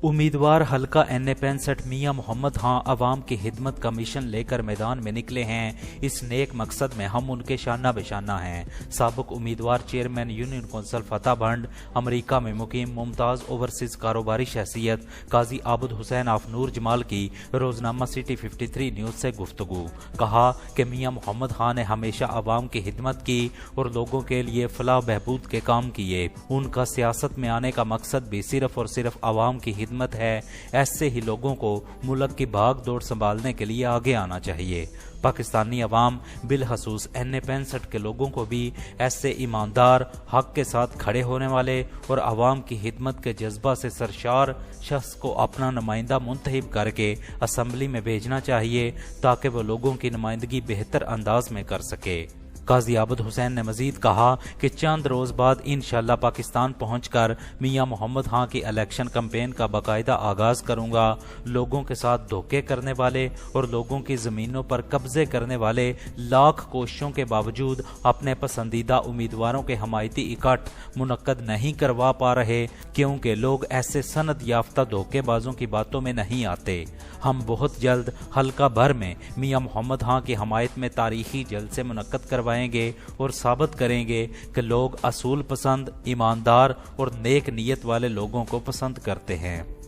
उम्मीदवार हल्का NA-65 मियां मोहम्मद खां अवाम की खिदमत का मिशन लेकर मैदान में निकले हैं। इस नेक मकसद में हम उनके शाना बेशाना हैं। साबिक उम्मीदवार चेयरमैन यूनियन कौंसिल फतेह भंड, अमरीका में मुकीम मुमताज ओवरसीज कारोबारी शख्सियत काजी आबद हुसैन ऑफ नूर जमाल की रोजनामा सिटी 53 न्यूज से गुफ्तगू। कहा कि मियां मोहम्मद खां ने हमेशा अवाम की खिदमत की और लोगों के लिए फलाह बहबूद के काम किए। उनका सियासत में आने का मकसद भी सिर्फ और सिर्फ अवाम की खिदमत है। ऐसे ही लोगों को मुल्क की भाग दौड़ संभालने के लिए आगे आना चाहिए। पाकिस्तानी अवाम बिलखसूस NA-65 के लोगों को भी ऐसे ईमानदार, हक के साथ खड़े होने वाले और अवाम की खिदमत के जज्बा से सरशार शख्स को अपना नुमाइंदा मुंतखब करके असम्बली में भेजना चाहिए ताकि वो लोगों की नुमाइंदगी बेहतर अंदाज में कर सके। काजी आबद हुसैन ने मजीद कहा कि चंद रोज बाद इंशाअल्लाह पाकिस्तान पहुंचकर मियां मोहम्मद खां की इलेक्शन कैंपेन का बाकायदा आगाज करूंगा। लोगों के साथ धोखे करने वाले और लोगों की जमीनों पर कब्जे करने वाले लाख कोशिशों के बावजूद अपने पसंदीदा उम्मीदवारों के हमायती इकट्ठ मुनक्कद नहीं करवा पा रहे, क्योंकि लोग ऐसे सनद याफ्ता धोखेबाजों की बातों में नहीं आते। हम बहुत जल्द हल्का भर में मियां मोहम्मद खां की हमायत में तारीखी जलसे मुनक्कद करवाएंगे और साबित करेंगे कि लोग असूल पसंद, ईमानदार और नेक नीयत वाले लोगों को पसंद करते हैं।